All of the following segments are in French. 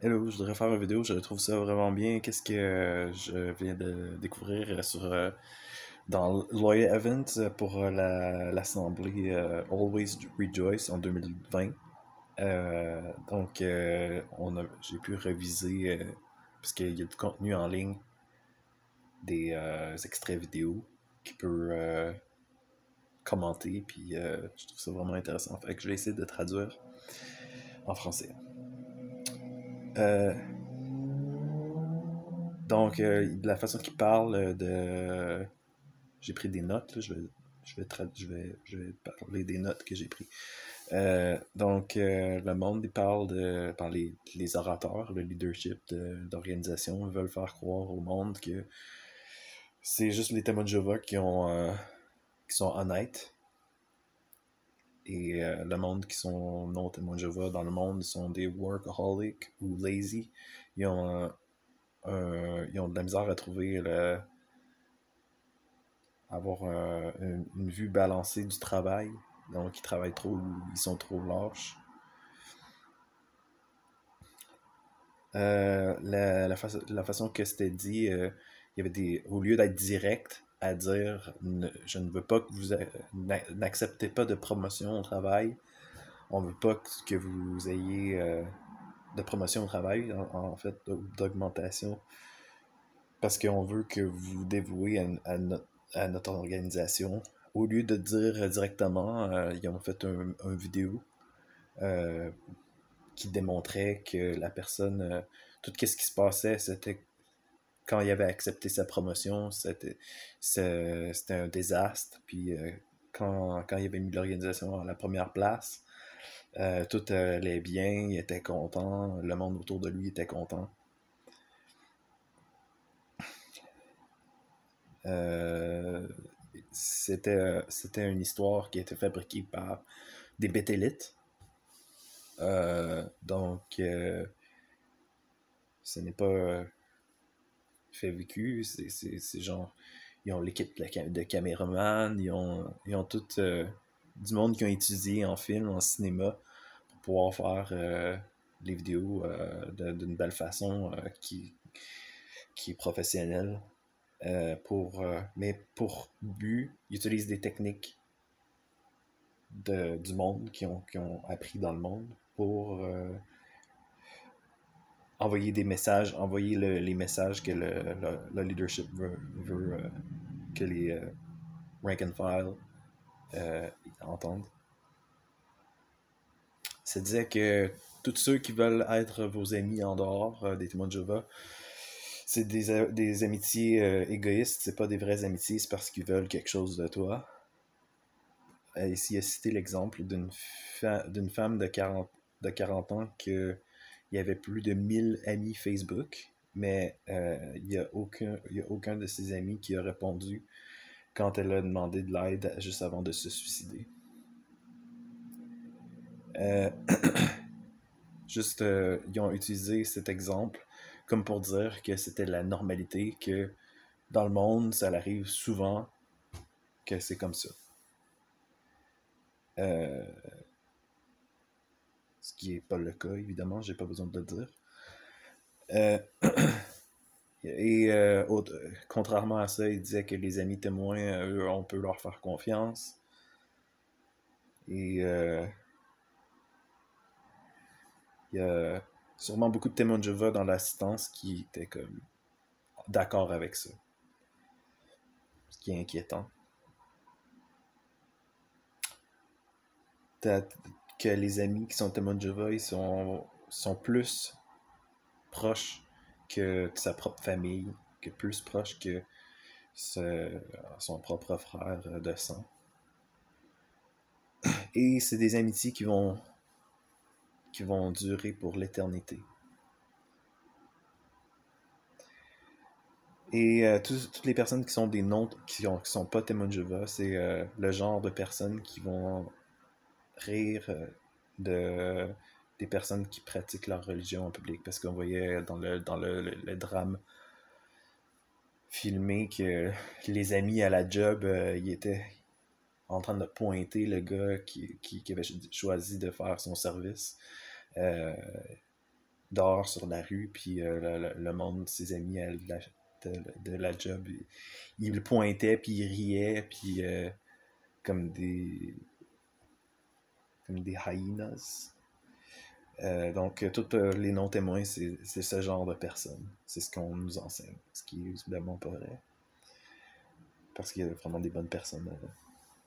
Hello, je voudrais faire une vidéo, je trouve ça vraiment bien. Qu'est-ce que je viens de découvrir dans Loya Evans pour l'Assemblée Always Rejoice en 2020. J'ai pu réviser, parce qu'il y a du contenu en ligne, des extraits vidéo qui peut commenter, puis je trouve ça vraiment intéressant. Fait que je vais essayer de traduire en français. Euh, de la façon qu'il parle j'ai pris des notes, là, je vais parler des notes que j'ai prises. Le monde, il parle par les orateurs, le leadership d'organisation, veulent faire croire au monde que c'est juste les témoins de Jéhovah qui sont honnêtes. Et le monde qui sont non témoins de Jéhovah dans le monde sont des workaholics ou lazy. Ils ont, ils ont de la misère à trouver avoir une vue balancée du travail. Donc, ils travaillent trop ou ils sont trop lâches. La façon que c'était dit, il y avait au lieu d'être direct à dire je ne veux pas que vous n'acceptez pas de promotion au travail, on veut pas que vous ayez de promotion au travail, en fait, d'augmentation, parce qu'on veut que vous dévouez à notre organisation. Au lieu de dire directement, ils ont fait un vidéo euh, qui démontrait que la personne, tout ce qui se passait, c'était quand il avait accepté sa promotion, c'était un désastre. Puis quand il avait mis l'organisation à la première place, tout allait bien, il était content, le monde autour de lui était content. Euh, c'était une histoire qui a été fabriquée par des bétélites. Ce n'est pas fait vécu, c'est genre, ils ont l'équipe de caméramans, ils ont tout du monde qui ont étudié en film, en cinéma, pour pouvoir faire les vidéos d'une belle façon qui est professionnelle. Mais pour but, ils utilisent des techniques du monde qui ont appris dans le monde pour envoyer des messages, envoyer les messages que le leadership veut que les rank and file entendent. Ça disait que tous ceux qui veulent être vos amis en dehors des témoins de Jéhovah, c'est des amitiés égoïstes, c'est pas des vraies amitiés, c'est parce qu'ils veulent quelque chose de toi. Ici, il a cité l'exemple d'une femme de 40 ans qu'il y avait plus de 1000 amis Facebook, mais il y a aucun de ses amis qui a répondu quand elle a demandé de l'aide juste avant de se suicider. Euh, ils ont utilisé cet exemple comme pour dire que c'était la normalité, que dans le monde, ça arrive souvent que c'est comme ça. Euh, ce qui n'est pas le cas, évidemment, j'ai pas besoin de le dire. Euh, Contrairement à ça, il disait que les amis témoins, eux, on peut leur faire confiance. Et il y a sûrement beaucoup de témoins de Jéhovah dans l'assistance qui étaient comme d'accord avec ça. Ce qui est inquiétant. Peut-être que les amis qui sont témoins de Jéhovah, sont plus proches que sa propre famille, que plus proches que son propre frère de sang. Et c'est des amitiés qui vont durer pour l'éternité. Et toutes les personnes qui sont des non, qui sont pas témoins de Jéhovah, c'est le genre de personnes qui vont rire de des personnes qui pratiquent leur religion en public, parce qu'on voyait dans le drame filmé que les amis à la job, ils étaient en train de pointer le gars qui avait choisi de faire son service. Euh, dehors sur la rue, puis le monde, ses amis de la job, ils le pointaient, puis ils riaient, puis comme des comme des hyènes. Donc, tous les non-témoins, c'est ce genre de personnes. C'est ce qu'on nous enseigne, ce qui est évidemment pas vrai. Parce qu'il y a vraiment des bonnes personnes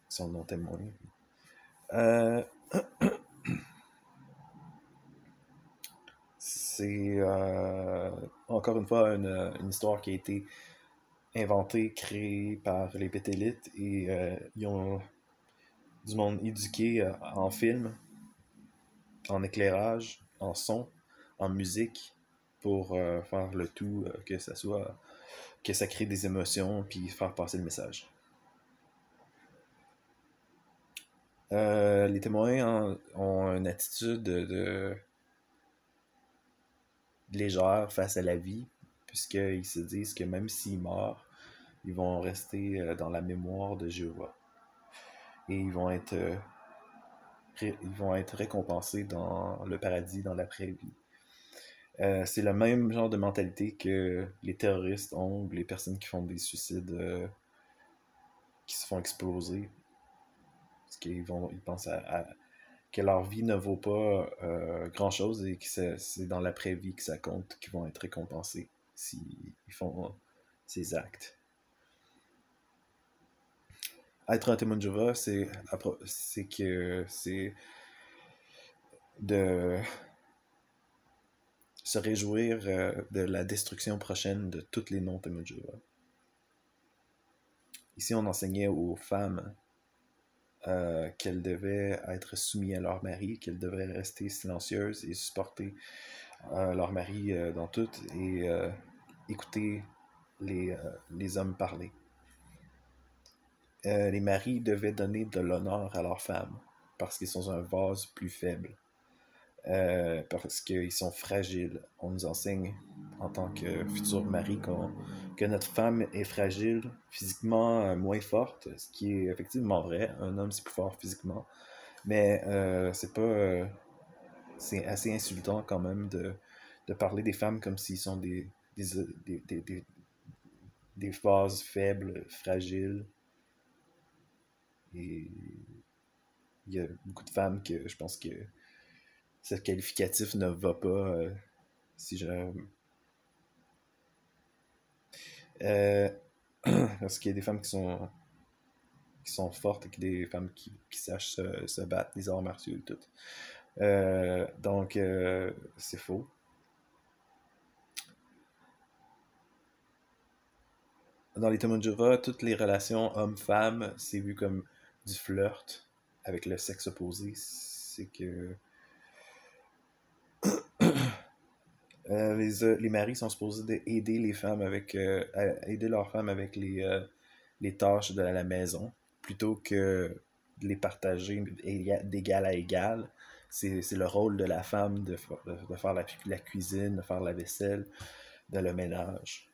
qui sont non-témoins. Euh, c'est encore une fois une histoire qui a été inventée, créée par les Pétélites et ils ont du monde éduqué en film, en éclairage, en son, en musique pour faire le tout que ça crée des émotions puis faire passer le message. Les témoins ont une attitude légère face à la vie, puisqu'ils se disent que même s'ils meurent, ils vont rester dans la mémoire de Jéhovah. Et ils vont être récompensés dans le paradis, dans l'après-vie. C'est le même genre de mentalité que les terroristes ont, ou les personnes qui font des suicides, qui se font exploser. Parce ils pensent que leur vie ne vaut pas grand-chose et que c'est dans l'après-vie que ça compte, qu'ils vont être récompensés s'ils font ces actes. Être un témoin de Jéhovah, c'est de se réjouir de la destruction prochaine de toutes les non-témoins de Jéhovah. Ici, on enseignait aux femmes qu'elles devaient être soumises à leur mari, qu'elles devaient rester silencieuses et supporter leur mari dans tout et écouter les hommes parler. Les maris devaient donner de l'honneur à leurs femmes parce qu'ils sont un vase plus faible. Parce qu'ils sont fragiles. On nous enseigne en tant que futur mari que notre femme est fragile, physiquement moins forte, ce qui est effectivement vrai. Un homme c'est plus fort physiquement, mais c'est assez insultant quand même de parler des femmes comme s'ils sont des vases faibles, fragiles. Et il y a beaucoup de femmes que je pense que ce qualificatif ne va pas si je Euh, parce qu'il y a des femmes qui sont fortes et des femmes qui sachent se battre, des arts martiaux et tout. Donc, c'est faux. Dans les témoins de Jéhovah, toutes les relations homme-femme, c'est vu comme du flirt avec le sexe opposé. C'est que les maris sont supposés aider les femmes aider leurs femmes avec les tâches de la maison, plutôt que de les partager d'égal à égal. C'est le rôle de la femme de faire la cuisine, de faire la vaisselle, de le ménage.